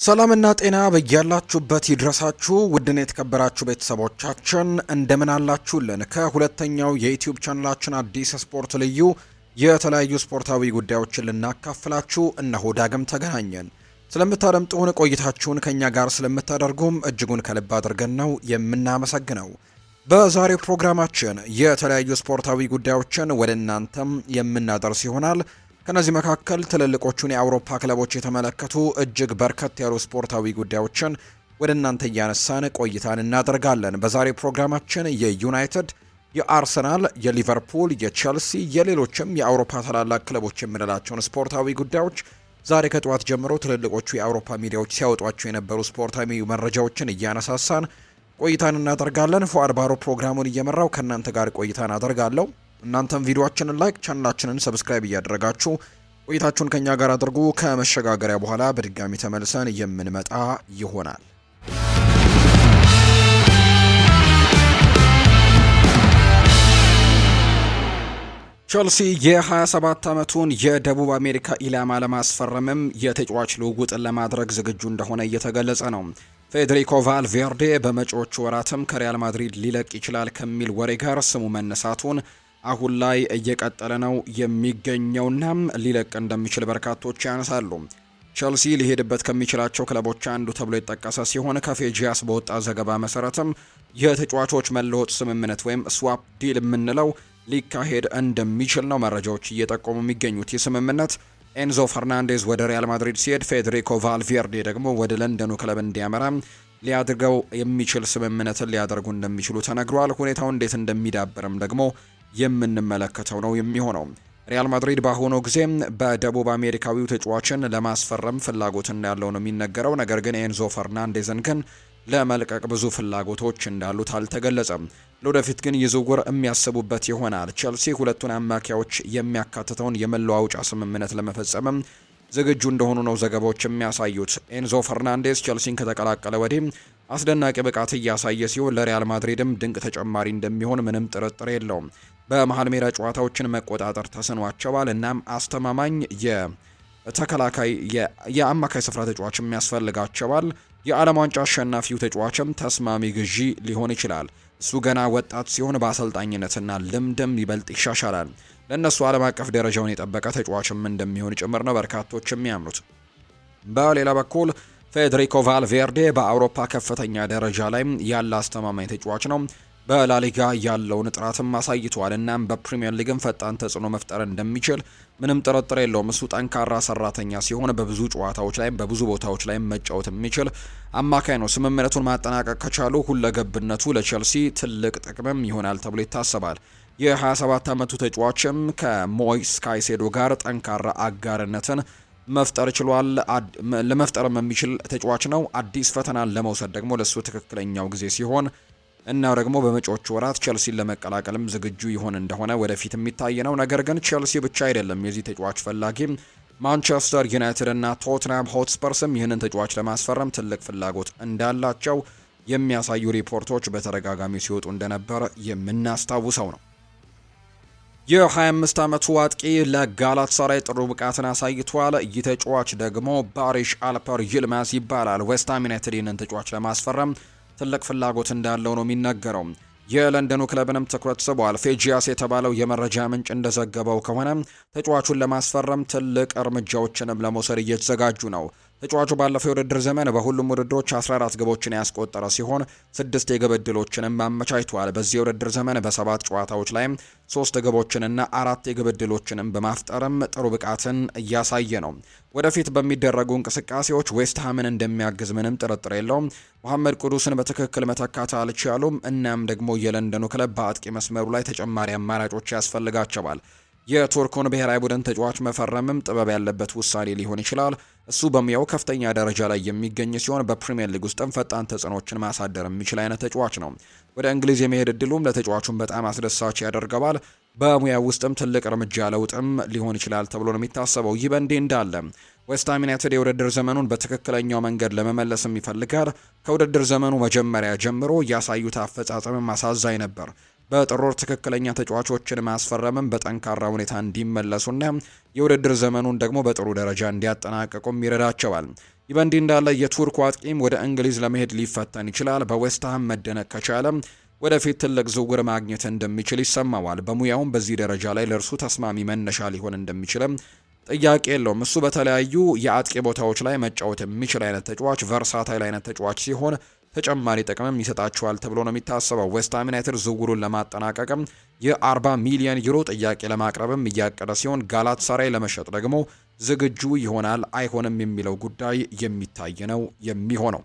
ሰላምና ጤና በያላችሁበት ይድረሳችሁ ውድን የተከበራችሁ ቤተሰቦቻችን እንደምን አላችሁልን? ከሁለተኛው የዩቲዩብ ቻናላችን አዲስ ስፖርት ልዩ የተለያዩ ስፖርታዊ ጉዳዮችን ልናካፍላችሁ እነሆ ዳግም ተገናኘን። ስለምታደምጡን ቆይታችሁን ከኛ ጋር ስለምታደርጉም እጅጉን ከልብ አድርገን ነው የምናመሰግነው። በዛሬው ፕሮግራማችን የተለያዩ ስፖርታዊ ጉዳዮችን ወደ እናንተም የምናደርስ ይሆናል። ከነዚህ መካከል ትልልቆቹን የአውሮፓ ክለቦች የተመለከቱ እጅግ በርከት ያሉ ስፖርታዊ ጉዳዮችን ወደ እናንተ እያነሳን ቆይታን እናደርጋለን። በዛሬው ፕሮግራማችን የዩናይትድ፣ የአርሰናል፣ የሊቨርፑል፣ የቼልሲ፣ የሌሎችም የአውሮፓ ታላላቅ ክለቦች የምንላቸውን ስፖርታዊ ጉዳዮች ዛሬ ከጠዋት ጀምሮ ትልልቆቹ የአውሮፓ ሚዲያዎች ሲያወጧቸው የነበሩ ስፖርታዊ መረጃዎችን እያነሳሳን ቆይታን እናደርጋለን። ፉአድ ባሮ ፕሮግራሙን እየመራው ከእናንተ ጋር ቆይታን አደርጋለሁ። እናንተም ቪዲዮአችንን ላይክ፣ ቻናላችንን ሰብስክራይብ እያደረጋችሁ ቆይታችሁን ከኛ ጋር አድርጉ። ከመሸጋገሪያ በኋላ በድጋሚ ተመልሰን የምንመጣ ይሆናል። ቸልሲ የ27 ዓመቱን የደቡብ አሜሪካ ኢላማ ለማስፈረምም የተጫዋች ልውውጥን ለማድረግ ዝግጁ እንደሆነ እየተገለጸ ነው። ፌዴሪኮ ቫልቬርዴ በመጪዎቹ ወራትም ከሪያል ማድሪድ ሊለቅ ይችላል ከሚል ወሬ ጋር ስሙ መነሳቱን አሁን ላይ እየቀጠለ ነው የሚገኘውና ሊለቅ እንደሚችል በርካቶች ያነሳሉ። ቸልሲ ሊሄድበት ከሚችላቸው ክለቦች አንዱ ተብሎ የተጠቀሰ ሲሆን ከፌጂያስ በወጣ ዘገባ መሰረትም የተጫዋቾች መለወጥ ስምምነት ወይም ስዋፕ ዲል የምንለው ሊካሄድ እንደሚችል ነው መረጃዎች እየጠቆሙ የሚገኙት። ይህ ስምምነት ኤንዞ ፈርናንዴዝ ወደ ሪያል ማድሪድ ሲሄድ፣ ፌዴሪኮ ቫልቬርዴ ደግሞ ወደ ለንደኑ ክለብ እንዲያመራ ሊያድርገው የሚችል ስምምነትን ሊያደርጉ እንደሚችሉ ተነግሯል። ሁኔታው እንዴት እንደሚዳብርም ደግሞ የምንመለከተው ነው የሚሆነው። ሪያል ማድሪድ በአሁኑ ጊዜ በደቡብ አሜሪካዊው ተጫዋችን ለማስፈረም ፍላጎት እንዳለው ነው የሚነገረው። ነገር ግን ኤንዞ ፈርናንዴዝን ግን ለመልቀቅ ብዙ ፍላጎቶች እንዳሉት አልተገለጸም። ለወደፊት ግን የዝውውር የሚያስቡበት ይሆናል። ቸልሲ ሁለቱን አማካዮች የሚያካትተውን የመለዋወጫ ስምምነት ለመፈጸምም ዝግጁ እንደሆኑ ነው ዘገባዎች የሚያሳዩት። ኤንዞ ፈርናንዴዝ ቸልሲን ከተቀላቀለ ወዲህ አስደናቂ ብቃት እያሳየ ሲሆን ለሪያል ማድሪድም ድንቅ ተጨማሪ እንደሚሆን ምንም ጥርጥር የለውም። በመሃል ሜዳ ጨዋታዎችን መቆጣጠር ተስኗቸዋል። እናም አስተማማኝ የተከላካይ የአማካይ ስፍራ ተጫዋችም ያስፈልጋቸዋል። የዓለም ዋንጫ አሸናፊው ተጫዋችም ተስማሚ ግዢ ሊሆን ይችላል። እሱ ገና ወጣት ሲሆን በአሰልጣኝነትና ልምድም ይበልጥ ይሻሻላል። ለእነሱ ዓለም አቀፍ ደረጃውን የጠበቀ ተጫዋችም እንደሚሆን ጭምር ነው በርካቶች የሚያምኑት። በሌላ በኩል ፌዴሪኮ ቫልቬርዴ በአውሮፓ ከፍተኛ ደረጃ ላይ ያለ አስተማማኝ ተጫዋች ነው። በላሊጋ ያለውን ጥራትም አሳይቷል። እናም በፕሪሚየር ሊግም ፈጣን ተጽዕኖ መፍጠር እንደሚችል ምንም ጥርጥር የለውም። እሱ ጠንካራ ሰራተኛ ሲሆን በብዙ ጨዋታዎች ላይ በብዙ ቦታዎች ላይ መጫወት የሚችል አማካይ ነው። ስምምነቱን ማጠናቀቅ ከቻሉ ሁለገብነቱ ለቸልሲ ትልቅ ጥቅምም ይሆናል ተብሎ ይታሰባል። የ27 ዓመቱ ተጫዋችም ከሞይስ ካይሴዶ ጋር ጠንካራ አጋርነትን መፍጠር ችሏል። ለመፍጠርም የሚችል ተጫዋች ነው። አዲስ ፈተናን ለመውሰድ ደግሞ ለሱ ትክክለኛው ጊዜ ሲሆን እና ደግሞ በመጪዎቹ ወራት ቸልሲን ለመቀላቀልም ዝግጁ ይሆን እንደሆነ ወደፊት የሚታይ ነው። ነገር ግን ቸልሲ ብቻ አይደለም የዚህ ተጫዋች ፈላጊ። ማንቸስተር ዩናይትድ እና ቶትናም ሆትስፐርስም ይህንን ተጫዋች ለማስፈረም ትልቅ ፍላጎት እንዳላቸው የሚያሳዩ ሪፖርቶች በተደጋጋሚ ሲወጡ እንደነበር የምናስታውሰው ነው። የ25 ዓመቱ አጥቂ ለጋላታሳራይ ጥሩ ብቃትን አሳይቷል። ይህ ተጫዋች ደግሞ ባሪሽ አልፐር ይልማዝ ይባላል። ዌስትሃም ዩናይትድ ይህንን ተጫዋች ለማስፈረም ትልቅ ፍላጎት እንዳለው ነው የሚነገረው። የለንደኑ ክለብንም ትኩረት ስቧል። ፌጂያስ የተባለው የመረጃ ምንጭ እንደዘገበው ከሆነ ተጫዋቹን ለማስፈረም ትልቅ እርምጃዎችንም ለመውሰድ እየተዘጋጁ ነው። ተጫዋቹ ባለፈው የውድድር ዘመን በሁሉም ውድድሮች 14 ግቦችን ያስቆጠረ ሲሆን 6 የግብ ዕድሎችንም አመቻችቷል። በዚህ የውድድር ዘመን በ7 ጨዋታዎች ላይ 3 ግቦችንና 4 የግብ ዕድሎችንም በማፍጠርም ጥሩ ብቃትን እያሳየ ነው። ወደፊት በሚደረጉ እንቅስቃሴዎች ዌስትሃምን እንደሚያግዝ ምንም ጥርጥር የለውም። መሐመድ ቅዱስን በትክክል መተካት አልቻሉም። እናም ደግሞ የለንደኑ ክለብ በአጥቂ መስመሩ ላይ ተጨማሪ አማራጮች ያስፈልጋቸዋል። የቱርኩን ብሔራዊ ቡድን ተጫዋች መፈረምም ጥበብ ያለበት ውሳኔ ሊሆን ይችላል። እሱ በሙያው ከፍተኛ ደረጃ ላይ የሚገኝ ሲሆን በፕሪሚየር ሊግ ውስጥም ፈጣን ተጽዕኖችን ማሳደር የሚችል አይነት ተጫዋች ነው። ወደ እንግሊዝ የመሄድ እድሉም ለተጫዋቹን በጣም አስደሳች ያደርገዋል። በሙያው ውስጥም ትልቅ እርምጃ ለውጥም ሊሆን ይችላል ተብሎ ነው የሚታሰበው። ይህ በእንዲህ እንዳለ ዌስትሃም ዩናይትድ የውድድር ዘመኑን በትክክለኛው መንገድ ለመመለስም ይፈልጋል። ከውድድር ዘመኑ መጀመሪያ ጀምሮ ያሳዩት አፈጻጸምም አሳዛኝ ነበር። በጥር ወር ትክክለኛ ተጫዋቾችን ማስፈረምም በጠንካራ ሁኔታ እንዲመለሱና የውድድር ዘመኑን ደግሞ በጥሩ ደረጃ እንዲያጠናቅቁም ይረዳቸዋል። ይህ በእንዲህ እንዳለ የቱርክ አጥቂም ወደ እንግሊዝ ለመሄድ ሊፈተን ይችላል። በዌስትሃም መደነቅ ከቻለ ወደፊት ትልቅ ዝውውር ማግኘት እንደሚችል ይሰማዋል። በሙያውም በዚህ ደረጃ ላይ ለእርሱ ተስማሚ መነሻ ሊሆን እንደሚችልም ጥያቄ የለውም። እሱ በተለያዩ የአጥቂ ቦታዎች ላይ መጫወት የሚችል አይነት ተጫዋች፣ ቨርሳታይል አይነት ተጫዋች ሲሆን ተጨማሪ ጥቅምም ይሰጣቸዋል ተብሎ ነው የሚታሰበው። ዌስትሃም ዩናይትድ ዝውውሩን ለማጠናቀቅም የ40 ሚሊዮን ዩሮ ጥያቄ ለማቅረብም እያቀደ ሲሆን ጋላታሳራይ ለመሸጥ ደግሞ ዝግጁ ይሆናል አይሆንም የሚለው ጉዳይ የሚታይ ነው የሚሆነው።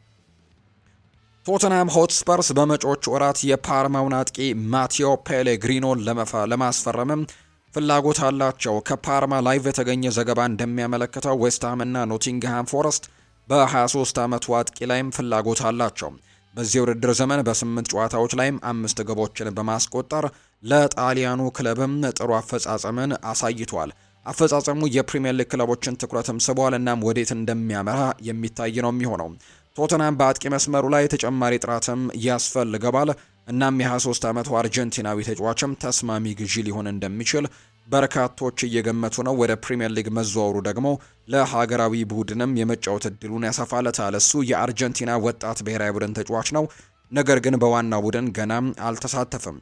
ቶተንሃም ሆትስፐርስ በመጪዎቹ ወራት የፓርማውን አጥቂ ማቴዎ ፔሌግሪኖን ለማስፈረምም ፍላጎት አላቸው። ከፓርማ ላይቭ የተገኘ ዘገባ እንደሚያመለክተው ዌስትሃም እና ኖቲንግሃም ፎረስት በ23 ዓመቱ አጥቂ ላይም ፍላጎት አላቸው። በዚህ ውድድር ዘመን በ8 ጨዋታዎች ላይም 5 ግቦችን በማስቆጠር ለጣሊያኑ ክለብም ጥሩ አፈጻጸምን አሳይቷል። አፈጻጸሙ የፕሪሚየር ሊግ ክለቦችን ትኩረትም ስቧል። እናም ወዴት እንደሚያመራ የሚታይ ነው የሚሆነው። ቶተንሃም በአጥቂ መስመሩ ላይ ተጨማሪ ጥራትም ያስፈልገዋል። እናም የ23 ዓመቱ አርጀንቲናዊ ተጫዋችም ተስማሚ ግዢ ሊሆን እንደሚችል በርካቶች እየገመቱ ነው። ወደ ፕሪሚየር ሊግ መዘዋወሩ ደግሞ ለሀገራዊ ቡድንም የመጫወት እድሉን ያሰፋለታል። እሱ የአርጀንቲና ወጣት ብሔራዊ ቡድን ተጫዋች ነው፣ ነገር ግን በዋናው ቡድን ገና አልተሳተፈም።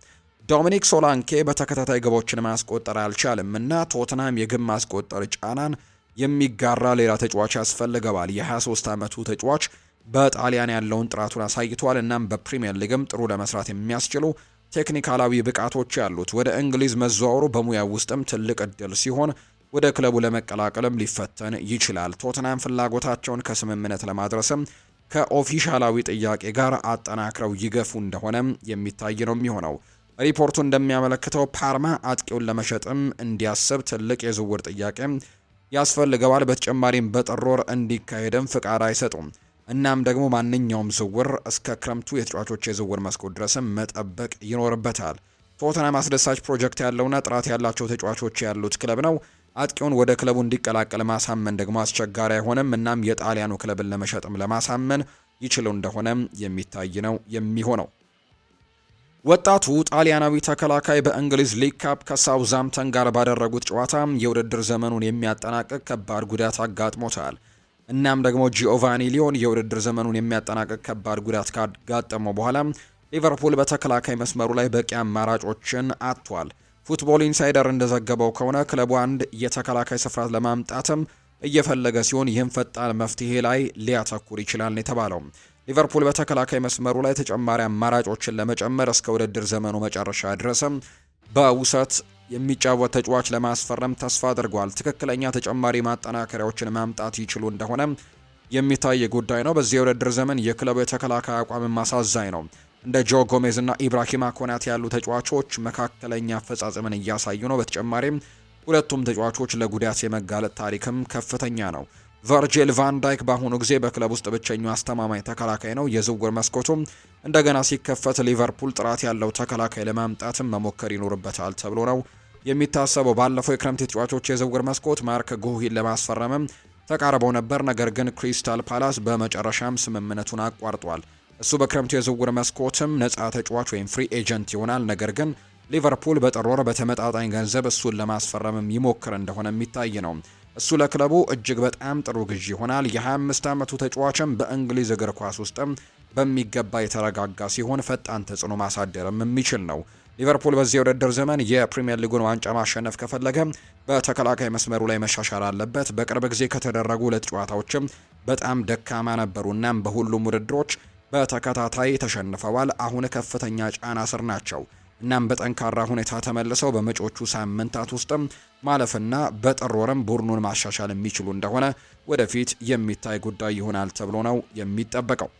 ዶሚኒክ ሶላንኬ በተከታታይ ግቦችን ማስቆጠር አልቻለም እና ቶተንሃም የግብ ማስቆጠር ጫናን የሚጋራ ሌላ ተጫዋች ያስፈልገዋል። የ23 ዓመቱ ተጫዋች በጣሊያን ያለውን ጥራቱን አሳይቷል። እናም በፕሪሚየር ሊግም ጥሩ ለመስራት የሚያስችሉ ቴክኒካላዊ ብቃቶች ያሉት ወደ እንግሊዝ መዘዋወሩ በሙያው ውስጥም ትልቅ እድል ሲሆን ወደ ክለቡ ለመቀላቀልም ሊፈተን ይችላል። ቶተንሃም ፍላጎታቸውን ከስምምነት ለማድረስም ከኦፊሻላዊ ጥያቄ ጋር አጠናክረው ይገፉ እንደሆነም የሚታይ ነው የሚሆነው። ሪፖርቱ እንደሚያመለክተው ፓርማ አጥቂውን ለመሸጥም እንዲያስብ ትልቅ የዝውውር ጥያቄ ያስፈልገዋል። በተጨማሪም በጥር ወር እንዲካሄድም ፍቃድ አይሰጡም። እናም ደግሞ ማንኛውም ዝውውር እስከ ክረምቱ የተጫዋቾች የዝውውር መስኮት ድረስም መጠበቅ ይኖርበታል። ቶተንሃም አስደሳች ፕሮጀክት ያለውና ጥራት ያላቸው ተጫዋቾች ያሉት ክለብ ነው። አጥቂውን ወደ ክለቡ እንዲቀላቀል ማሳመን ደግሞ አስቸጋሪ አይሆንም። እናም የጣሊያኑ ክለብን ለመሸጥም ለማሳመን ይችሉ እንደሆነም የሚታይ ነው የሚሆነው። ወጣቱ ጣሊያናዊ ተከላካይ በእንግሊዝ ሊግ ካፕ ከሳውዛምተን ጋር ባደረጉት ጨዋታ የውድድር ዘመኑን የሚያጠናቅቅ ከባድ ጉዳት አጋጥሞታል። እናም ደግሞ ጂኦቫኒ ሊዮን የውድድር ዘመኑን የሚያጠናቅቅ ከባድ ጉዳት ካጋጠመው በኋላ ሊቨርፑል በተከላካይ መስመሩ ላይ በቂ አማራጮችን አጥቷል። ፉትቦል ኢንሳይደር እንደዘገበው ከሆነ ክለቡ አንድ የተከላካይ ስፍራ ለማምጣትም እየፈለገ ሲሆን ይህም ፈጣን መፍትሄ ላይ ሊያተኩር ይችላል ነው የተባለው። ሊቨርፑል በተከላካይ መስመሩ ላይ ተጨማሪ አማራጮችን ለመጨመር እስከ ውድድር ዘመኑ መጨረሻ ድረስም በውሰት የሚጫወት ተጫዋች ለማስፈረም ተስፋ አድርጓል። ትክክለኛ ተጨማሪ ማጠናከሪያዎችን ማምጣት ይችሉ እንደሆነ የሚታይ ጉዳይ ነው። በዚህ የውድድር ዘመን የክለቡ የተከላካይ አቋም ማሳዛኝ ነው። እንደ ጆ ጎሜዝ እና ኢብራሂማ ኮናቴ ያሉ ተጫዋቾች መካከለኛ አፈጻጸምን እያሳዩ ነው። በተጨማሪም ሁለቱም ተጫዋቾች ለጉዳት የመጋለጥ ታሪክም ከፍተኛ ነው። ቨርጂል ቫን ዳይክ በአሁኑ ጊዜ በክለብ ውስጥ ብቸኛው አስተማማኝ ተከላካይ ነው። የዝውውር መስኮቱም እንደገና ሲከፈት ሊቨርፑል ጥራት ያለው ተከላካይ ለማምጣትም መሞከር ይኖርበታል ተብሎ ነው የሚታሰበው። ባለፈው የክረምት ተጫዋቾች የዝውውር መስኮት ማርክ ጉሂን ለማስፈረምም ተቃርበው ነበር፣ ነገር ግን ክሪስታል ፓላስ በመጨረሻም ስምምነቱን አቋርጧል። እሱ በክረምቱ የዝውውር መስኮትም ነፃ ተጫዋች ወይም ፍሪ ኤጀንት ይሆናል። ነገር ግን ሊቨርፑል በጥር ወር በተመጣጣኝ ገንዘብ እሱን ለማስፈረምም ይሞክር እንደሆነ የሚታይ ነው። እሱ ለክለቡ እጅግ በጣም ጥሩ ግዢ ይሆናል። የ25 ዓመቱ ተጫዋችም በእንግሊዝ እግር ኳስ ውስጥም በሚገባ የተረጋጋ ሲሆን ፈጣን ተጽዕኖ ማሳደርም የሚችል ነው። ሊቨርፑል በዚህ የውድድር ዘመን የፕሪሚየር ሊጉን ዋንጫ ማሸነፍ ከፈለገ በተከላካይ መስመሩ ላይ መሻሻል አለበት። በቅርብ ጊዜ ከተደረጉ ሁለት ጨዋታዎችም በጣም ደካማ ነበሩ። እናም በሁሉም ውድድሮች በተከታታይ ተሸንፈዋል። አሁን ከፍተኛ ጫና ስር ናቸው። እናም በጠንካራ ሁኔታ ተመልሰው በመጪዎቹ ሳምንታት ውስጥም ማለፍና በጥር ወርም ቡድኑን ማሻሻል የሚችሉ እንደሆነ ወደፊት የሚታይ ጉዳይ ይሆናል ተብሎ ነው የሚጠበቀው።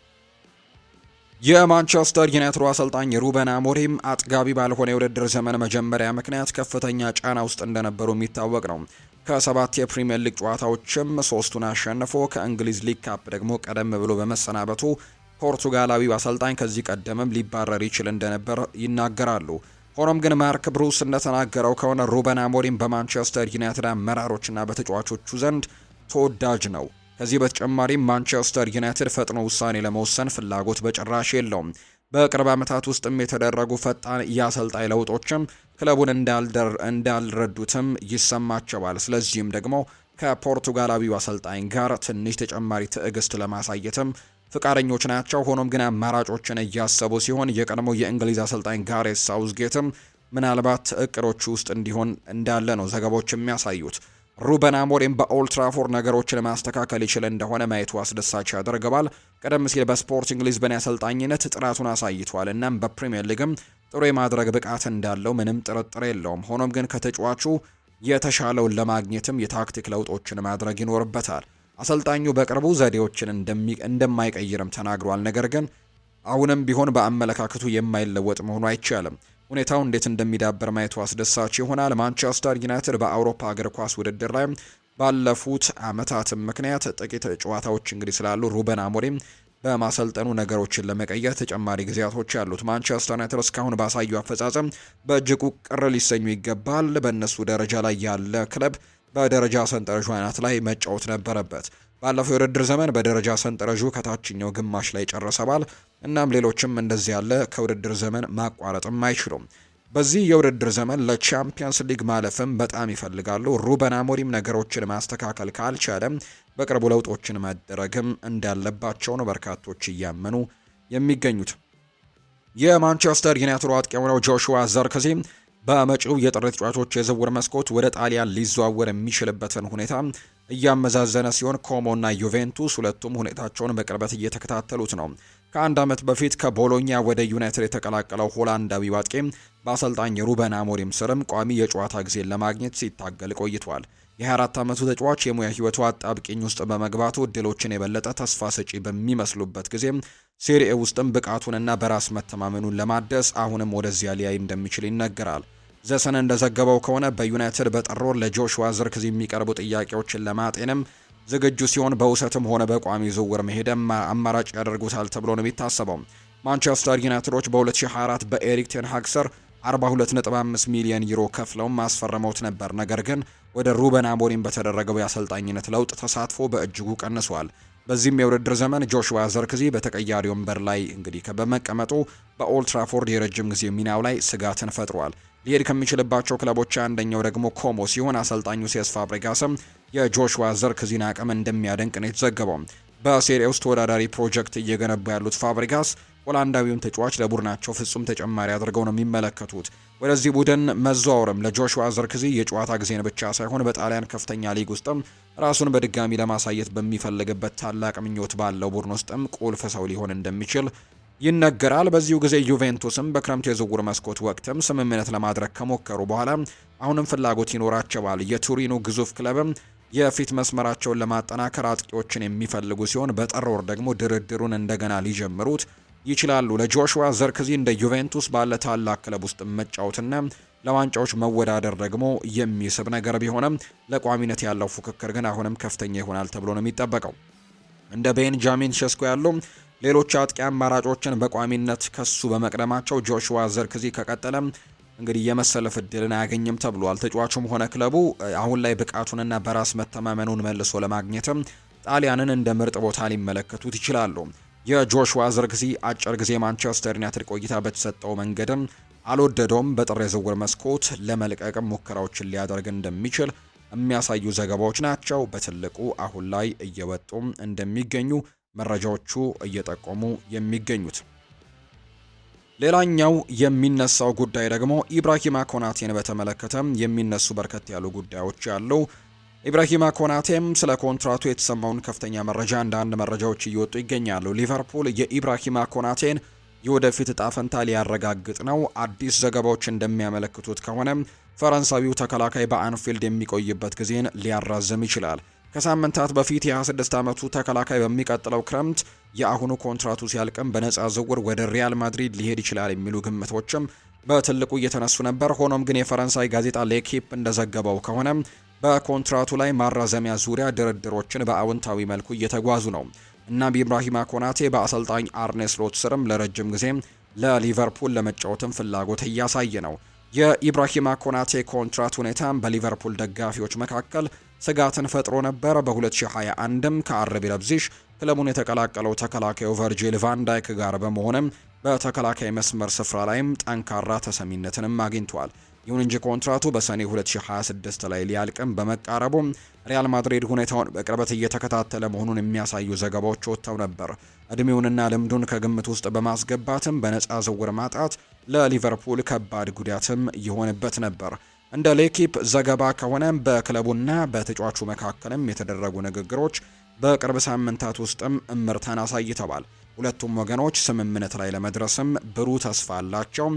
የማንቸስተር ዩናይትድ አሰልጣኝ ሩበን አሞሪም አጥጋቢ ባልሆነ የውድድር ዘመን መጀመሪያ ምክንያት ከፍተኛ ጫና ውስጥ እንደነበሩ የሚታወቅ ነው። ከ7 የፕሪሚየር ሊግ ጨዋታዎችም 3ቱን አሸንፎ ከእንግሊዝ ሊግ ካፕ ደግሞ ቀደም ብሎ በመሰናበቱ ፖርቱጋላዊው አሰልጣኝ ከዚህ ቀደምም ሊባረር ይችል እንደነበር ይናገራሉ። ሆኖም ግን ማርክ ብሩስ እንደተናገረው ከሆነ ሩበን አሞሪም በማንቸስተር ዩናይትድ አመራሮችና በተጫዋቾቹ ዘንድ ተወዳጅ ነው። ከዚህ በተጨማሪም ማንቸስተር ዩናይትድ ፈጥኖ ውሳኔ ለመወሰን ፍላጎት በጭራሽ የለውም። በቅርብ ዓመታት ውስጥም የተደረጉ ፈጣን የአሰልጣኝ ለውጦችም ክለቡን እንዳልረዱትም ይሰማቸዋል። ስለዚህም ደግሞ ከፖርቱጋላዊው አሰልጣኝ ጋር ትንሽ ተጨማሪ ትዕግስት ለማሳየትም ፍቃደኞች ናቸው። ሆኖም ግን አማራጮችን እያሰቡ ሲሆን የቀድሞው የእንግሊዝ አሰልጣኝ ጋሬት ሳውዝጌትም ምናልባት እቅዶቹ ውስጥ እንዲሆን እንዳለ ነው ዘገባዎች የሚያሳዩት። ሩበን አሞሪም በኦልትራፎርድ ነገሮችን ማስተካከል ይችል እንደሆነ ማየቱ አስደሳች ያደርገዋል። ቀደም ሲል በስፖርቲንግ ሊዝበን አሰልጣኝነት ጥራቱን አሳይቷል። እናም በፕሪሚየር ሊግም ጥሩ የማድረግ ብቃት እንዳለው ምንም ጥርጥር የለውም። ሆኖም ግን ከተጫዋቹ የተሻለውን ለማግኘትም የታክቲክ ለውጦችን ማድረግ ይኖርበታል። አሰልጣኙ በቅርቡ ዘዴዎችን እንደማይቀይርም ተናግሯል። ነገር ግን አሁንም ቢሆን በአመለካከቱ የማይለወጥ መሆኑ አይቻልም። ሁኔታው እንዴት እንደሚዳበር ማየቱ አስደሳች ይሆናል። ማንቸስተር ዩናይትድ በአውሮፓ እግር ኳስ ውድድር ላይ ባለፉት ዓመታትም ምክንያት ጥቂት ጨዋታዎች እንግዲህ ስላሉ ሩበን አሞሪም በማሰልጠኑ ነገሮችን ለመቀየር ተጨማሪ ጊዜያቶች ያሉት። ማንቸስተር ዩናይትድ እስካሁን ባሳዩ አፈጻጸም በእጅጉ ቅር ሊሰኙ ይገባል። በእነሱ ደረጃ ላይ ያለ ክለብ በደረጃ ሰንጠረዡ አናት ላይ መጫወት ነበረበት። ባለፈው የውድድር ዘመን በደረጃ ሰንጠረዡ ከታችኛው ግማሽ ላይ ጨርሰዋል። እናም ሌሎችም እንደዚህ ያለ ከውድድር ዘመን ማቋረጥም አይችሉም። በዚህ የውድድር ዘመን ለቻምፒየንስ ሊግ ማለፍም በጣም ይፈልጋሉ። ሩበን አሞሪም ነገሮችን ማስተካከል ካልቻለም በቅርቡ ለውጦችን ማደረግም እንዳለባቸው ነው በርካቶች እያመኑ የሚገኙት። የማንቸስተር ዩናይትድ አጥቂ የሆነው ጆሹዋ ዘርክዚ በመጪው የጥር ተጫዋቾች የዝውውር መስኮት ወደ ጣሊያን ሊዘዋወር የሚችልበትን ሁኔታ እያመዛዘነ ሲሆን ኮሞና ዩቬንቱስ ሁለቱም ሁኔታቸውን በቅርበት እየተከታተሉት ነው። ከአንድ ዓመት በፊት ከቦሎኛ ወደ ዩናይትድ የተቀላቀለው ሆላንዳዊ አጥቂ በአሰልጣኝ ሩበን አሞሪም ስርም ቋሚ የጨዋታ ጊዜን ለማግኘት ሲታገል ቆይቷል። የ24 ዓመቱ ተጫዋች የሙያ ሕይወቱ አጣብቂኝ ውስጥ በመግባቱ እድሎችን የበለጠ ተስፋ ሰጪ በሚመስሉበት ጊዜ ሴሪኤ ውስጥም ብቃቱንና በራስ መተማመኑን ለማደስ አሁንም ወደዚያ ሊያይ እንደሚችል ይነገራል። ዘሰን እንደዘገበው ከሆነ በዩናይትድ በጥር ወር ለጆሹዋ ዝርክዚ የሚቀርቡ ጥያቄዎችን ለማጤንም ዝግጁ ሲሆን በውሰትም ሆነ በቋሚ ዝውውር መሄድም አማራጭ ያደርጉታል ተብሎ ነው የሚታሰበው። ማንቸስተር ዩናይትዶች በ2024 በኤሪክ ቴን ሃግ ስር 42.5 ሚሊዮን ዩሮ ከፍለው ማስፈረመውት ነበር። ነገር ግን ወደ ሩበን አሞሪም በተደረገው የአሰልጣኝነት ለውጥ ተሳትፎ በእጅጉ ቀንሷል። በዚህም የውድድር ዘመን ጆሹዋ ዘርክዚ በተቀያሪ ወንበር ላይ እንግዲህ በመቀመጡ በኦልትራፎርድ የረጅም ጊዜ ሚናው ላይ ስጋትን ፈጥሯል። ሊሄድ ከሚችልባቸው ክለቦች አንደኛው ደግሞ ኮሞ ሲሆን አሰልጣኙ ሴስ ፋብሪጋስም የጆሹዋ ዘርክዚን አቅም እንደሚያደንቅ ነው የተዘገበው። በሴሪ ውስጥ ተወዳዳሪ ፕሮጀክት እየገነቡ ያሉት ፋብሪጋስ ሆላንዳዊውን ተጫዋች ለቡድናቸው ፍጹም ተጨማሪ አድርገው ነው የሚመለከቱት። ወደዚህ ቡድን መዘዋወርም ለጆሹዋ ዘርክዚ የጨዋታ ጊዜን ብቻ ሳይሆን በጣሊያን ከፍተኛ ሊግ ውስጥም ራሱን በድጋሚ ለማሳየት በሚፈልግበት ታላቅ ምኞት ባለው ቡድን ውስጥም ቁልፍ ሰው ሊሆን እንደሚችል ይነገራል። በዚሁ ጊዜ ዩቬንቱስም በክረምቱ የዝውውር መስኮት ወቅትም ስምምነት ለማድረግ ከሞከሩ በኋላ አሁንም ፍላጎት ይኖራቸዋል። የቱሪኑ ግዙፍ ክለብም የፊት መስመራቸውን ለማጠናከር አጥቂዎችን የሚፈልጉ ሲሆን በጥር ወር ደግሞ ድርድሩን እንደገና ሊጀምሩት ይችላሉ። ለጆሹዋ ዘርክዚ እንደ ዩቬንቱስ ባለ ታላቅ ክለብ ውስጥ መጫወትና ለዋንጫዎች መወዳደር ደግሞ የሚስብ ነገር ቢሆንም ለቋሚነት ያለው ፉክክር ግን አሁንም ከፍተኛ ይሆናል ተብሎ ነው የሚጠበቀው። እንደ ቤንጃሚን ሸስኮ ያሉ ሌሎች አጥቂ አማራጮችን በቋሚነት ከሱ በመቅደማቸው ጆሹዋ ዘርክዚ ከቀጠለም እንግዲህ የመሰለፍ እድልን አያገኝም ተብሏል። ተጫዋቹም ሆነ ክለቡ አሁን ላይ ብቃቱንና በራስ መተማመኑን መልሶ ለማግኘትም ጣሊያንን እንደ ምርጥ ቦታ ሊመለከቱት ይችላሉ። የጆሹዋ ዘርክዚ አጭር ጊዜ ማንቸስተር ዩናይትድ ቆይታ በተሰጠው መንገድም አልወደደውም። በጥር የዝውውር መስኮት ለመልቀቅም ሙከራዎችን ሊያደርግ እንደሚችል የሚያሳዩ ዘገባዎች ናቸው በትልቁ አሁን ላይ እየወጡ እንደሚገኙ መረጃዎቹ እየጠቆሙ የሚገኙት። ሌላኛው የሚነሳው ጉዳይ ደግሞ ኢብራሂማ ኮናቴን በተመለከተ የሚነሱ በርከት ያሉ ጉዳዮች አሉ። ኢብራሂማ ኮናቴም ስለ ኮንትራቱ የተሰማውን ከፍተኛ መረጃ አንዳንድ መረጃዎች እየወጡ ይገኛሉ። ሊቨርፑል የኢብራሂማ ኮናቴን የወደፊት እጣ ፈንታ ሊያረጋግጥ ነው። አዲስ ዘገባዎች እንደሚያመለክቱት ከሆነ ፈረንሳዊው ተከላካይ በአንፊልድ የሚቆይበት ጊዜን ሊያራዝም ይችላል። ከሳምንታት በፊት የ26 ዓመቱ ተከላካይ በሚቀጥለው ክረምት የአሁኑ ኮንትራቱ ሲያልቅም በነፃ ዝውውር ወደ ሪያል ማድሪድ ሊሄድ ይችላል የሚሉ ግምቶችም በትልቁ እየተነሱ ነበር። ሆኖም ግን የፈረንሳይ ጋዜጣ ሌኪፕ እንደዘገበው ከሆነ በኮንትራቱ ላይ ማራዘሚያ ዙሪያ ድርድሮችን በአዎንታዊ መልኩ እየተጓዙ ነው እና ኢብራሂማ ኮናቴ በአሰልጣኝ አርኔ ስሎት ስርም ለረጅም ጊዜ ለሊቨርፑል ለመጫወትም ፍላጎት እያሳየ ነው። የኢብራሂማ ኮናቴ ኮንትራት ሁኔታም በሊቨርፑል ደጋፊዎች መካከል ስጋትን ፈጥሮ ነበር። በ2021ም ከአርቢ ለብዚሽ ክለቡን የተቀላቀለው ተከላካዩ ቨርጂል ቫን ዳይክ ጋር በመሆንም በተከላካይ መስመር ስፍራ ላይም ጠንካራ ተሰሚነትንም አግኝቷል። ይሁን እንጂ ኮንትራቱ በሰኔ 2026 ላይ ሊያልቅም በመቃረቡ ሪያል ማድሪድ ሁኔታውን በቅርበት እየተከታተለ መሆኑን የሚያሳዩ ዘገባዎች ወጥተው ነበር። እድሜውንና ልምዱን ከግምት ውስጥ በማስገባትም በነፃ ዝውውር ማጣት ለሊቨርፑል ከባድ ጉዳትም ይሆንበት ነበር። እንደ ሌኪፕ ዘገባ ከሆነ በክለቡና በተጫዋቹ መካከልም የተደረጉ ንግግሮች በቅርብ ሳምንታት ውስጥም እምርታን አሳይተዋል። ሁለቱም ወገኖች ስምምነት ላይ ለመድረስም ብሩህ ተስፋ አላቸው።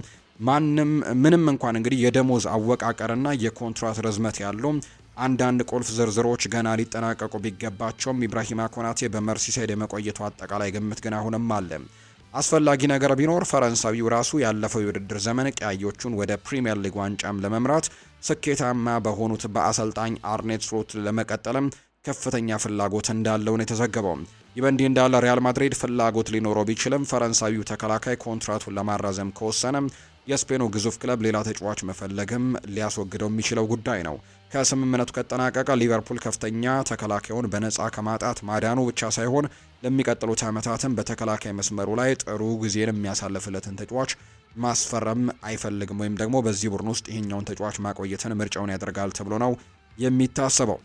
ምንም እንኳን እንግዲህ የደሞዝ አወቃቀርና የኮንትራት ርዝመት ያሉ አንዳንድ ቁልፍ ዝርዝሮች ገና ሊጠናቀቁ ቢገባቸውም ኢብራሂማ ኮናቴ በመርሲሳይድ የመቆየቱ አጠቃላይ ግምት ግን አሁንም አለ። አስፈላጊ ነገር ቢኖር ፈረንሳዊው ራሱ ያለፈው የውድድር ዘመን ቀያዮቹን ወደ ፕሪሚየር ሊግ ዋንጫም ለመምራት ስኬታማ በሆኑት በአሰልጣኝ አርኔ ስሎት ለመቀጠልም ከፍተኛ ፍላጎት እንዳለው ነው የተዘገበው። ይህ በእንዲህ እንዳለ ሪያል ማድሪድ ፍላጎት ሊኖረው ቢችልም ፈረንሳዊው ተከላካይ ኮንትራቱን ለማራዘም ከወሰነ የስፔኑ ግዙፍ ክለብ ሌላ ተጫዋች መፈለግም ሊያስወግደው የሚችለው ጉዳይ ነው። ከስምምነቱ ከተጠናቀቀ ሊቨርፑል ከፍተኛ ተከላካዩን በነፃ ከማጣት ማዳኑ ብቻ ሳይሆን ለሚቀጥሉት ዓመታትም በተከላካይ መስመሩ ላይ ጥሩ ጊዜን የሚያሳልፍለትን ተጫዋች ማስፈረም አይፈልግም፣ ወይም ደግሞ በዚህ ቡድን ውስጥ ይሄኛውን ተጫዋች ማቆየትን ምርጫውን ያደርጋል ተብሎ ነው የሚታሰበው።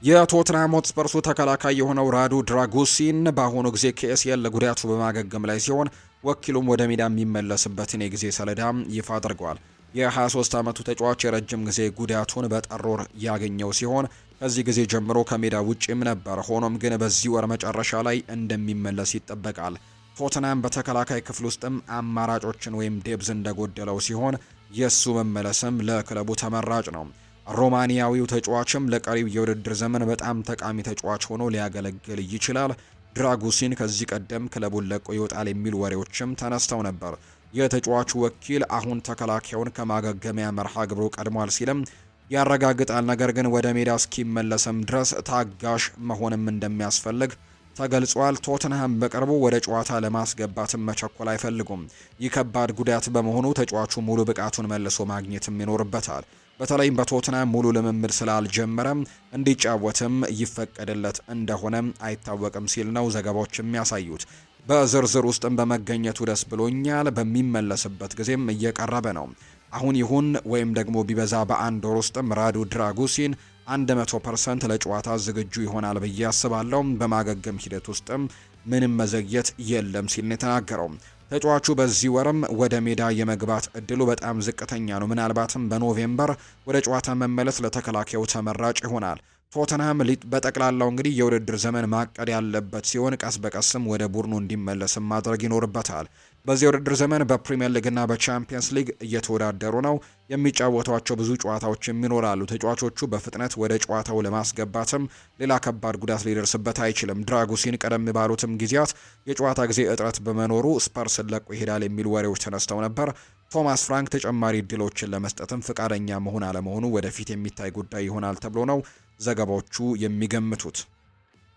የቶትንሃም ሆትስፐርሱ ተከላካይ የሆነው ራዱ ድራጉሲን በአሁኑ ጊዜ ከኤሲኤል ጉዳቱ በማገገም ላይ ሲሆን ወኪሉም ወደ ሜዳ የሚመለስበትን የጊዜ ሰሌዳ ይፋ አድርገዋል። የ23 ዓመቱ ተጫዋች የረጅም ጊዜ ጉዳቱን በጥር ወር ያገኘው ሲሆን ከዚህ ጊዜ ጀምሮ ከሜዳ ውጪም ነበር። ሆኖም ግን በዚህ ወር መጨረሻ ላይ እንደሚመለስ ይጠበቃል። ቶትንሃም በተከላካይ ክፍል ውስጥም አማራጮችን ወይም ዴብዝ እንደጎደለው ሲሆን የሱ መመለስም ለክለቡ ተመራጭ ነው። ሮማኒያዊው ተጫዋችም ለቀሪው የውድድር ዘመን በጣም ጠቃሚ ተጫዋች ሆኖ ሊያገለግል ይችላል። ድራጉሲን ከዚህ ቀደም ክለቡን ለቆ ይወጣል የሚሉ ወሬዎችም ተነስተው ነበር። የተጫዋቹ ወኪል አሁን ተከላካዩን ከማገገሚያ መርሃ ግብሩ ቀድሟል ሲልም ያረጋግጣል። ነገር ግን ወደ ሜዳ እስኪመለስም ድረስ ታጋሽ መሆንም እንደሚያስፈልግ ተገልጿል። ቶትንሃም በቅርቡ ወደ ጨዋታ ለማስገባትም መቸኮል አይፈልጉም። ይህ ከባድ ጉዳት በመሆኑ ተጫዋቹ ሙሉ ብቃቱን መልሶ ማግኘትም ይኖርበታል። በተለይም በቶትንሃም ሙሉ ልምምድ ስላልጀመረም እንዲጫወትም ይፈቀድለት እንደሆነ አይታወቅም ሲል ነው ዘገባዎች የሚያሳዩት። በዝርዝር ውስጥም በመገኘቱ ደስ ብሎኛል። በሚመለስበት ጊዜም እየቀረበ ነው። አሁን ይሁን ወይም ደግሞ ቢበዛ በአንድ ወር ውስጥም ራዱ ድራጉሲን 100% ለጨዋታ ዝግጁ ይሆናል ብዬ አስባለሁ። በማገገም ሂደት ውስጥም ምንም መዘግየት የለም ሲል ነው የተናገረው። ተጫዋቹ በዚህ ወርም ወደ ሜዳ የመግባት እድሉ በጣም ዝቅተኛ ነው። ምናልባትም በኖቬምበር ወደ ጨዋታ መመለስ ለተከላካዩ ተመራጭ ይሆናል። ቶተንሃም በጠቅላላው እንግዲህ የውድድር ዘመን ማቀድ ያለበት ሲሆን ቀስ በቀስም ወደ ቡድኑ እንዲመለስም ማድረግ ይኖርበታል። በዚህ የውድድር ዘመን በፕሪሚየር ሊግና በቻምፒየንስ ሊግ እየተወዳደሩ ነው። የሚጫወቷቸው ብዙ ጨዋታዎችም ይኖራሉ። ተጫዋቾቹ በፍጥነት ወደ ጨዋታው ለማስገባትም ሌላ ከባድ ጉዳት ሊደርስበት አይችልም። ድራጉሲን ቀደም ባሉትም ጊዜያት የጨዋታ ጊዜ እጥረት በመኖሩ ስፐርስን ለቆ ይሄዳል የሚሉ ወሬዎች ተነስተው ነበር። ቶማስ ፍራንክ ተጨማሪ እድሎችን ለመስጠትም ፍቃደኛ መሆን አለመሆኑ ወደፊት የሚታይ ጉዳይ ይሆናል ተብሎ ነው ዘገባዎቹ የሚገምቱት።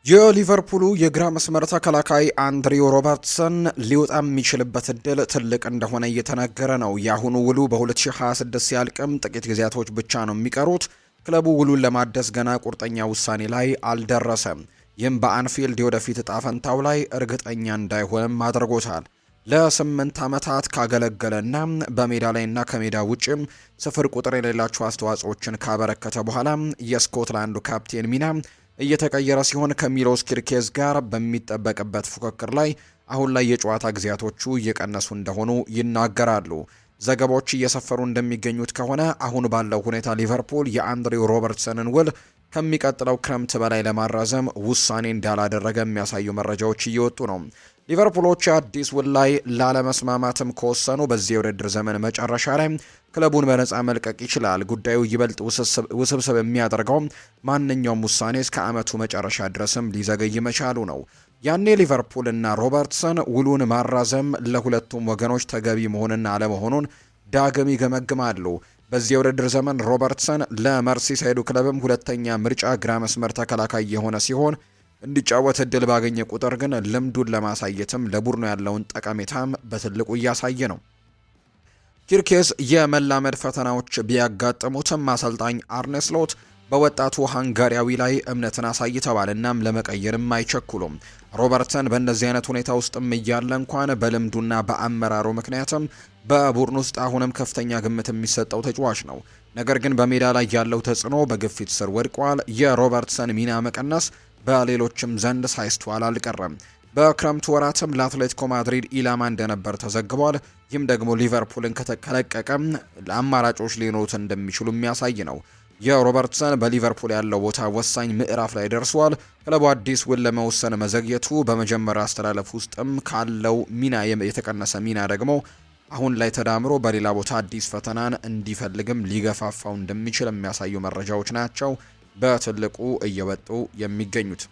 የሊቨርፑሉ የግራ መስመር ተከላካይ አንድሪው ሮበርትሰን ሊወጣ የሚችልበት እድል ትልቅ እንደሆነ እየተነገረ ነው። የአሁኑ ውሉ በ2026 ሲያልቅም ጥቂት ጊዜያቶች ብቻ ነው የሚቀሩት። ክለቡ ውሉን ለማደስ ገና ቁርጠኛ ውሳኔ ላይ አልደረሰም። ይህም በአንፊልድ የወደፊት እጣ ፈንታው ላይ እርግጠኛ እንዳይሆንም አድርጎታል። ለ8 ዓመታት ካገለገለና በሜዳ ላይና ከሜዳ ውጭም ስፍር ቁጥር የሌላቸው አስተዋጽኦችን ካበረከተ በኋላ የስኮትላንዱ ካፕቴን ሚና እየተቀየረ ሲሆን ከሚሎስ ኪርኬዝ ጋር በሚጠበቅበት ፉክክር ላይ አሁን ላይ የጨዋታ ጊዜያቶቹ እየቀነሱ እንደሆኑ ይናገራሉ። ዘገባዎች እየሰፈሩ እንደሚገኙት ከሆነ አሁን ባለው ሁኔታ ሊቨርፑል የአንድሪው ሮበርትሰንን ውል ከሚቀጥለው ክረምት በላይ ለማራዘም ውሳኔ እንዳላደረገ የሚያሳዩ መረጃዎች እየወጡ ነው። ሊቨርፑሎች አዲስ ውል ላይ ላለመስማማትም ከወሰኑ በዚህ የውድድር ዘመን መጨረሻ ላይ ክለቡን በነፃ መልቀቅ ይችላል። ጉዳዩ ይበልጥ ውስብስብ የሚያደርገው ማንኛውም ውሳኔ እስከ ዓመቱ መጨረሻ ድረስም ሊዘገይ መቻሉ ነው። ያኔ ሊቨርፑል እና ሮበርትሰን ውሉን ማራዘም ለሁለቱም ወገኖች ተገቢ መሆንና አለመሆኑን ዳግም ይገመግማሉ። በዚህ የውድድር ዘመን ሮበርትሰን ለመርሲሳይዱ ክለብም ሁለተኛ ምርጫ ግራ መስመር ተከላካይ የሆነ ሲሆን እንዲጫወት እድል ባገኘ ቁጥር ግን ልምዱን ለማሳየትም ለቡድኑ ያለውን ጠቀሜታም በትልቁ እያሳየ ነው። ኪርኬዝ የመላመድ ፈተናዎች ቢያጋጥሙትም አሰልጣኝ አርነ ስሎት በወጣቱ ሃንጋሪያዊ ላይ እምነትን አሳይተዋል። እናም ለመቀየርም አይቸኩሉም። ሮበርትሰን በእንደዚህ አይነት ሁኔታ ውስጥም እያለ እንኳን በልምዱና በአመራሩ ምክንያትም በቡድን ውስጥ አሁንም ከፍተኛ ግምት የሚሰጠው ተጫዋች ነው። ነገር ግን በሜዳ ላይ ያለው ተጽዕኖ በግፊት ስር ወድቋል። የሮበርትሰን ሚና መቀነስ በሌሎችም ዘንድ ሳይስተዋል አልቀረም። በክረምቱ ወራትም ለአትሌቲኮ ማድሪድ ኢላማ እንደነበር ተዘግቧል። ይህም ደግሞ ሊቨርፑልን ከተለቀቀ አማራጮች ሊኖሩት እንደሚችሉ የሚያሳይ ነው። የሮበርትሰን በሊቨርፑል ያለው ቦታ ወሳኝ ምዕራፍ ላይ ደርሷል። ክለቡ አዲስ ውል ለመወሰን መዘግየቱ በመጀመሪያ አስተላለፍ ውስጥም ካለው ሚና የተቀነሰ ሚና ደግሞ አሁን ላይ ተዳምሮ በሌላ ቦታ አዲስ ፈተናን እንዲፈልግም ሊገፋፋው እንደሚችል የሚያሳዩ መረጃዎች ናቸው በትልቁ እየወጡ የሚገኙት።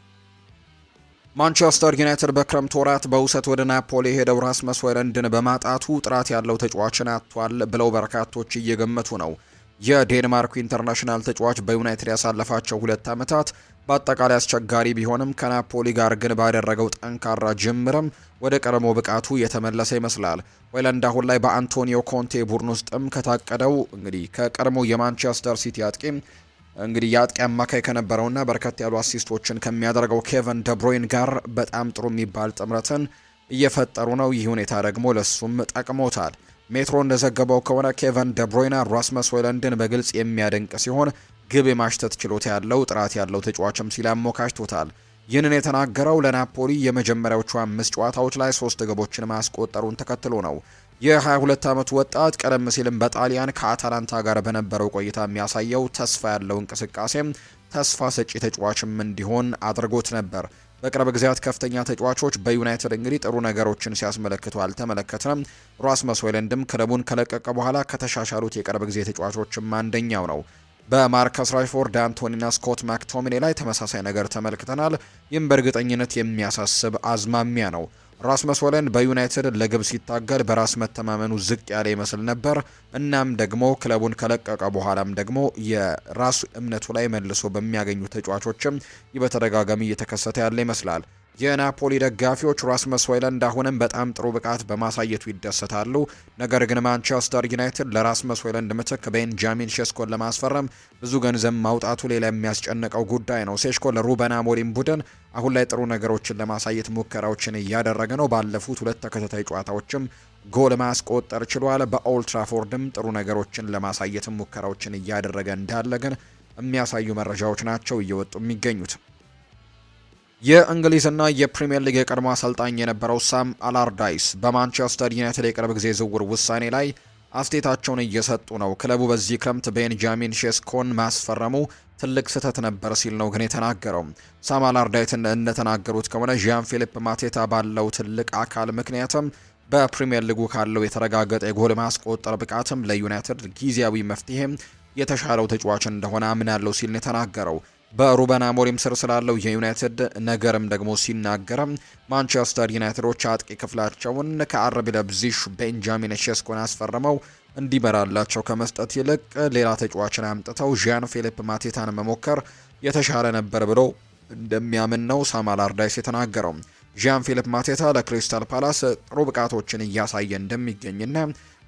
ማንቸስተር ዩናይትድ በክረምት ወራት በውሰት ወደ ናፖሊ ሄደው ራስመስ ሆይሉንድን በማጣቱ ጥራት ያለው ተጫዋችን አጥቷል ብለው በርካቶች እየገመቱ ነው። የዴንማርኩ ኢንተርናሽናል ተጫዋች በዩናይትድ ያሳለፋቸው 2 ዓመታት በአጠቃላይ አስቸጋሪ ቢሆንም ከናፖሊ ጋር ግን ባደረገው ጠንካራ ጅምርም ወደ ቀድሞ ብቃቱ የተመለሰ ይመስላል። ሆይሉንድ አሁን ላይ በአንቶኒዮ ኮንቴ ቡድን ውስጥም ከታቀደው እንግዲህ ከቀድሞ የማንቸስተር ሲቲ አጥቂ እንግዲህ የአጥቂ አማካይ ከነበረውና በርከት ያሉ አሲስቶችን ከሚያደርገው ኬቨን ደብሮይን ጋር በጣም ጥሩ የሚባል ጥምረትን እየፈጠሩ ነው። ይህ ሁኔታ ደግሞ ለሱም ጠቅሞታል። ሜትሮ እንደዘገበው ከሆነ ኬቨን ደብሮይና ራስመስ ሆይሉንድን በግልጽ የሚያደንቅ ሲሆን ግብ የማሽተት ችሎታ ያለው ጥራት ያለው ተጫዋችም ሲል አሞካሽቶታል። ይህንን የተናገረው ለናፖሊ የመጀመሪያዎቹ 5 ጨዋታዎች ላይ 3 ግቦችን ማስቆጠሩን ተከትሎ ነው። የ22 ዓመቱ ወጣት ቀደም ሲልም በጣሊያን ከአታላንታ ጋር በነበረው ቆይታ የሚያሳየው ተስፋ ያለው እንቅስቃሴም ተስፋ ሰጪ ተጫዋችም እንዲሆን አድርጎት ነበር። በቅርብ ጊዜያት ከፍተኛ ተጫዋቾች በዩናይትድ እንግዲህ ጥሩ ነገሮችን ሲያስመለክቱ አልተመለከትንም። ራስመስ ሆይሉንድም ክለቡን ከለቀቀ በኋላ ከተሻሻሉት የቅርብ ጊዜ ተጫዋቾችም አንደኛው ነው። በማርከስ ራሽፎርድ፣ አንቶኒና ስኮት ማክቶሚኔ ላይ ተመሳሳይ ነገር ተመልክተናል። ይህም በእርግጠኝነት የሚያሳስብ አዝማሚያ ነው። ራስመስ ሆይሉንድ በዩናይትድ ለግብ ሲታገል በራስ መተማመኑ ዝቅ ያለ ይመስል ነበር። እናም ደግሞ ክለቡን ከለቀቀ በኋላም ደግሞ የራሱ እምነቱ ላይ መልሶ በሚያገኙ ተጫዋቾችም በተደጋጋሚ እየተከሰተ ያለ ይመስላል። የናፖሊ ደጋፊዎች ራስመስ ሆይሉንድ አሁንም በጣም ጥሩ ብቃት በማሳየቱ ይደሰታሉ። ነገር ግን ማንቸስተር ዩናይትድ ለራስመስ ሆይሉንድ ምትክ ቤንጃሚን ሼስኮን ለማስፈረም ብዙ ገንዘብ ማውጣቱ ሌላ የሚያስጨንቀው ጉዳይ ነው። ሴስኮ ለሩበን አሞሪም ቡድን አሁን ላይ ጥሩ ነገሮችን ለማሳየት ሙከራዎችን እያደረገ ነው። ባለፉት 2 ተከታታይ ጨዋታዎችም ጎል ማስቆጠር ችሏል። በኦልትራፎርድም ጥሩ ነገሮችን ለማሳየት ሙከራዎችን እያደረገ እንዳለ ግን የሚያሳዩ መረጃዎች ናቸው እየወጡ የሚገኙት። የእንግሊዝና የፕሪሚየር ሊግ የቀድሞ አሰልጣኝ የነበረው ሳም አላርዳይስ በማንቸስተር ዩናይትድ የቅርብ ጊዜ ዝውውር ውሳኔ ላይ አስተያየታቸውን እየሰጡ ነው። ክለቡ በዚህ ክረምት ቤንጃሚን ሼስኮን ማስፈረሙ ትልቅ ስህተት ነበር ሲል ነው ግን የተናገረው። ሳም አላርዳይስ እንደተናገሩት ከሆነ ዣን ፊሊፕ ማቴታ ባለው ትልቅ አካል ምክንያትም በፕሪሚየር ሊጉ ካለው የተረጋገጠ የጎል ማስቆጠር ብቃትም ለዩናይትድ ጊዜያዊ መፍትሄም የተሻለው ተጫዋች እንደሆነ አምናለሁ ሲል ነው የተናገረው። በሩበን አሞሪም ስር ስላለው የዩናይትድ ነገርም ደግሞ ሲናገረም ማንቸስተር ዩናይትዶች አጥቂ ክፍላቸውን ከአርቢ ለብዚሽ ቤንጃሚን ሼስኮን አስፈርመው እንዲመራላቸው ከመስጠት ይልቅ ሌላ ተጫዋችን አምጥተው ዣን ፊሊፕ ማቴታን መሞከር የተሻለ ነበር ብሎ እንደሚያምን ነው ሳም አላርዳይስ የተናገረው። ዣን ፊሊፕ ማቴታ ለክሪስታል ፓላስ ጥሩ ብቃቶችን እያሳየ እንደሚገኝና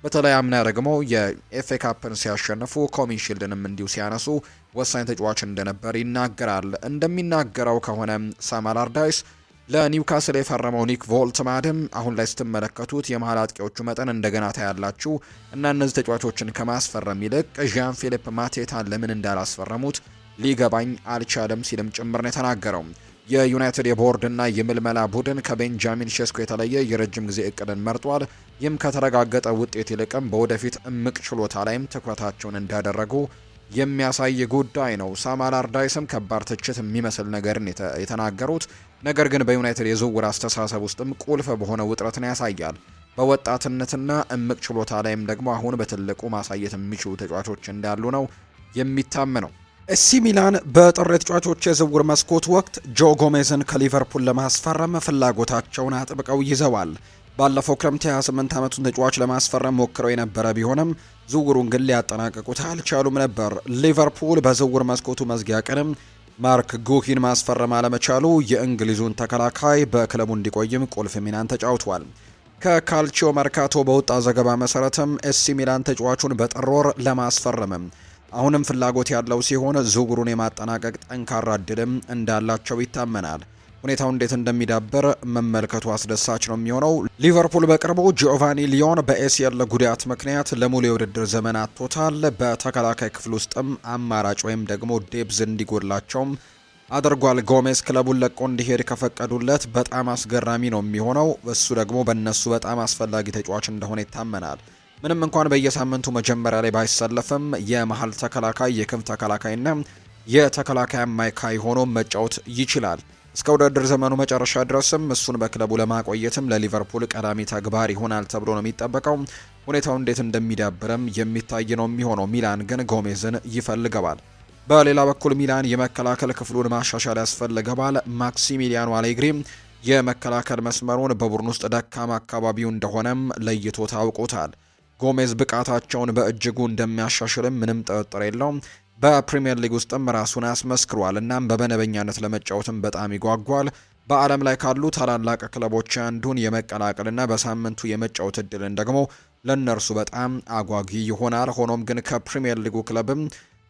በተለይ አምና ደግሞ የኤፍኤ ካፕን ሲያሸንፉ ኮሚን ሺልድንም እንዲሁ ሲያነሱ ወሳኝ ተጫዋች እንደነበር ይናገራል። እንደሚናገረው ከሆነ ሳም አላርዳይስ ለኒውካስል የፈረመው ኒክ ቮልትማድም አሁን ላይ ስትመለከቱት የመሃል አጥቂዎቹ መጠን እንደገና ታያላችሁ እና እነዚህ ተጫዋቾችን ከማስፈረም ይልቅ ዣን ፊሊፕ ማቴታን ለምን እንዳላስፈረሙት ሊገባኝ አልቻለም ሲልም ጭምር ነው የተናገረው። የዩናይትድ የቦርድና የምልመላ ቡድን ከቤንጃሚን ሼስኮ የተለየ የረጅም ጊዜ እቅድን መርጧል። ይህም ከተረጋገጠ ውጤት ይልቅም በወደፊት እምቅ ችሎታ ላይም ትኩረታቸውን እንዳደረጉ የሚያሳይ ጉዳይ ነው። ሳም አላርዳይስም ከባድ ትችት የሚመስል ነገርን የተናገሩት ነገር ግን በዩናይትድ የዝውውር አስተሳሰብ ውስጥም ቁልፍ በሆነ ውጥረትን ያሳያል። በወጣትነትና እምቅ ችሎታ ላይም ደግሞ አሁን በትልቁ ማሳየት የሚችሉ ተጫዋቾች እንዳሉ ነው የሚታመነው። ኤሲ ሚላን በጥር የተጫዋቾች የዝውውር መስኮት ወቅት ጆ ጎሜዝን ከሊቨርፑል ለማስፈረም ፍላጎታቸውን አጥብቀው ይዘዋል። ባለፈው ክረምት 28 ዓመቱን ተጫዋች ለማስፈረም ሞክረው የነበረ ቢሆንም ዝውውሩን ግን ሊያጠናቅቁት አልቻሉም ነበር። ሊቨርፑል በዝውውር መስኮቱ መዝጊያ ቀንም ማርክ ጉሂን ማስፈረም አለመቻሉ የእንግሊዙን ተከላካይ በክለቡ እንዲቆይም ቁልፍ ሚናን ተጫውቷል። ከካልቺዮ መርካቶ በወጣ ዘገባ መሰረትም ኤሲ ሚላን ተጫዋቹን በጥር ወር ለማስፈረም አሁንም ፍላጎት ያለው ሲሆን ዝውውሩን የማጠናቀቅ ጠንካራ እድልም እንዳላቸው ይታመናል። ሁኔታው እንዴት እንደሚዳበር መመልከቱ አስደሳች ነው የሚሆነው። ሊቨርፑል በቅርቡ ጂኦቫኒ ሊዮን በኤሲኤል ጉዳት ምክንያት ለሙሉ የውድድር ዘመን አጥቶታል። በተከላካይ ክፍል ውስጥም አማራጭ ወይም ደግሞ ዴብዝ እንዲጎድላቸውም አድርጓል። ጎሜዝ ክለቡን ለቆ እንዲሄድ ከፈቀዱለት በጣም አስገራሚ ነው የሚሆነው። እሱ ደግሞ በእነሱ በጣም አስፈላጊ ተጫዋች እንደሆነ ይታመናል። ምንም እንኳን በየሳምንቱ መጀመሪያ ላይ ባይሰለፍም የመሀል ተከላካይ፣ የክንፍ ተከላካይና የተከላካይ አማካይ ሆኖ መጫወት ይችላል። እስከ ውድድር ዘመኑ መጨረሻ ድረስም እሱን በክለቡ ለማቆየትም ለሊቨርፑል ቀዳሚ ተግባር ይሆናል ተብሎ ነው የሚጠበቀው። ሁኔታው እንዴት እንደሚዳብርም የሚታይ ነው የሚሆነው። ሚላን ግን ጎሜዝን ይፈልገዋል። በሌላ በኩል ሚላን የመከላከል ክፍሉን ማሻሻል ያስፈልገዋል። ማክሲሚሊያኖ አሌግሪ የመከላከል መስመሩን በቡድን ውስጥ ደካማ አካባቢው እንደሆነም ለይቶ ታውቆታል። ጎሜዝ ብቃታቸውን በእጅጉ እንደሚያሻሽልም ምንም ጥርጥር የለውም። በፕሪሚየር ሊግ ውስጥም ራሱን አስመስክሯል። እናም በመደበኛነት ለመጫወትም በጣም ይጓጓል። በዓለም ላይ ካሉ ታላላቅ ክለቦች አንዱን የመቀላቀልና በሳምንቱ የመጫወት እድልን ደግሞ ለእነርሱ በጣም አጓጊ ይሆናል። ሆኖም ግን ከፕሪሚየር ሊጉ ክለብም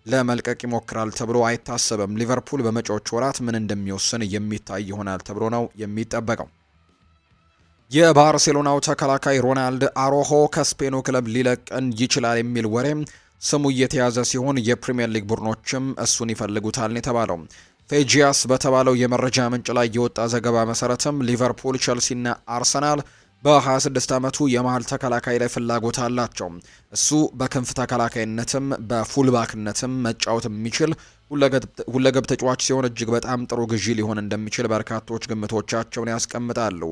ለመልቀቅ ይሞክራል ተብሎ አይታሰብም። ሊቨርፑል በመጪዎቹ ወራት ምን እንደሚወስን የሚታይ ይሆናል ተብሎ ነው የሚጠበቀው። የባርሴሎናው ተከላካይ ሮናልድ አሮሆ ከስፔኑ ክለብ ሊለቅን ይችላል የሚል ወሬ ስሙ እየተያዘ ሲሆን የፕሪሚየር ሊግ ቡድኖችም እሱን ይፈልጉታል ነው የተባለው። ፌጂያስ በተባለው የመረጃ ምንጭ ላይ የወጣ ዘገባ መሰረትም ሊቨርፑል፣ ቸልሲና አርሰናል በ26 ዓመቱ የመሃል ተከላካይ ላይ ፍላጎት አላቸው። እሱ በክንፍ ተከላካይነትም በፉልባክነትም መጫወት የሚችል ሁለገብ ተጫዋች ሲሆን እጅግ በጣም ጥሩ ግዢ ሊሆን እንደሚችል በርካቶች ግምቶቻቸውን ያስቀምጣሉ።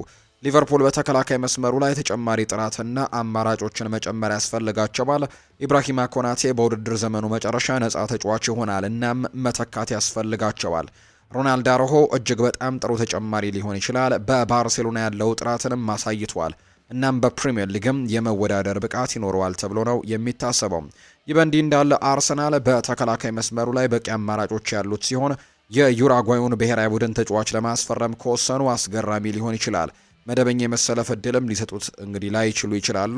ሊቨርፑል በተከላካይ መስመሩ ላይ ተጨማሪ ጥራትና አማራጮችን መጨመር ያስፈልጋቸዋል። ኢብራሂማ ኮናቴ በውድድር ዘመኑ መጨረሻ ነፃ ተጫዋች ይሆናል፣ እናም መተካት ያስፈልጋቸዋል። ሮናልድ አሮሆ እጅግ በጣም ጥሩ ተጨማሪ ሊሆን ይችላል። በባርሴሎና ያለው ጥራትንም አሳይቷል። እናም በፕሪሚየር ሊግም የመወዳደር ብቃት ይኖረዋል ተብሎ ነው የሚታሰበው። ይህ በእንዲህ እንዳለ አርሰናል በተከላካይ መስመሩ ላይ በቂ አማራጮች ያሉት ሲሆን የዩራጓዩን ብሔራዊ ቡድን ተጫዋች ለማስፈረም ከወሰኑ አስገራሚ ሊሆን ይችላል። መደበኛ የመሰለፍ እድልም ሊሰጡት እንግዲህ ላይችሉ ይችላሉ።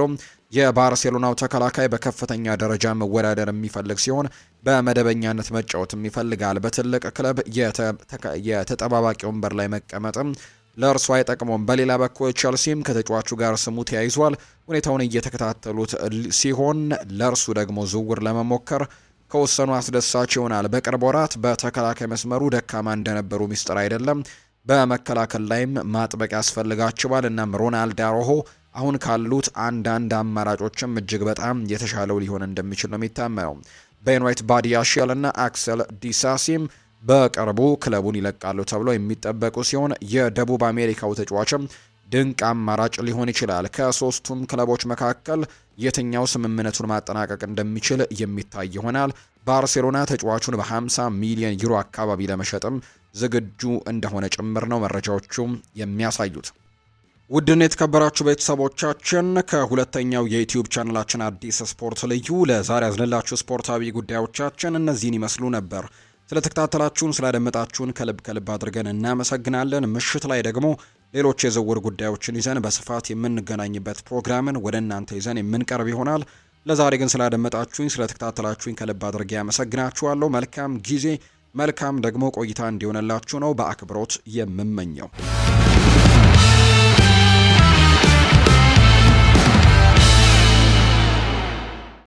የባርሴሎናው ተከላካይ በከፍተኛ ደረጃ መወዳደር የሚፈልግ ሲሆን በመደበኛነት መጫወትም ይፈልጋል። በትልቅ ክለብ የተጠባባቂ ወንበር ላይ መቀመጥም ለእርሱ አይጠቅመውም። በሌላ በኩል ቸልሲም ከተጫዋቹ ጋር ስሙ ተያይዟል። ሁኔታውን እየተከታተሉት ሲሆን ለእርሱ ደግሞ ዝውውር ለመሞከር ከወሰኑ አስደሳች ይሆናል። በቅርብ ወራት በተከላካይ መስመሩ ደካማ እንደነበሩ ሚስጥር አይደለም። በመከላከል ላይም ማጥበቅ ያስፈልጋቸዋል። እናም ሮናልድ አሮሆ አሁን ካሉት አንዳንድ አማራጮችም እጅግ በጣም የተሻለው ሊሆን እንደሚችል ነው የሚታመነው። ቤንዋይት ባዲያሺል እና አክሰል ዲሳሲም በቅርቡ ክለቡን ይለቃሉ ተብሎ የሚጠበቁ ሲሆን የደቡብ አሜሪካው ተጫዋችም ድንቅ አማራጭ ሊሆን ይችላል። ከሶስቱም ክለቦች መካከል የትኛው ስምምነቱን ማጠናቀቅ እንደሚችል የሚታይ ይሆናል። ባርሴሎና ተጫዋቹን በ50 ሚሊዮን ዩሮ አካባቢ ለመሸጥም ዝግጁ እንደሆነ ጭምር ነው መረጃዎቹም የሚያሳዩት። ውድና የተከበራችሁ ቤተሰቦቻችን ከሁለተኛው የዩቲዩብ ቻናላችን አዲስ ስፖርት ልዩ ለዛሬ ያዝንላችሁ ስፖርታዊ ጉዳዮቻችን እነዚህን ይመስሉ ነበር። ስለተከታተላችሁን ስላደመጣችሁን ከልብ አድርገን እናመሰግናለን። ምሽት ላይ ደግሞ ሌሎች የዝውውር ጉዳዮችን ይዘን በስፋት የምንገናኝበት ፕሮግራምን ወደ እናንተ ይዘን የምንቀርብ ይሆናል። ለዛሬ ግን ስላደመጣችሁኝ ስለተከታተላችሁኝ ከልብ አድርጌ ያመሰግናችኋለሁ። መልካም ጊዜ መልካም ደግሞ ቆይታ እንዲሆንላችሁ ነው በአክብሮት የምመኘው።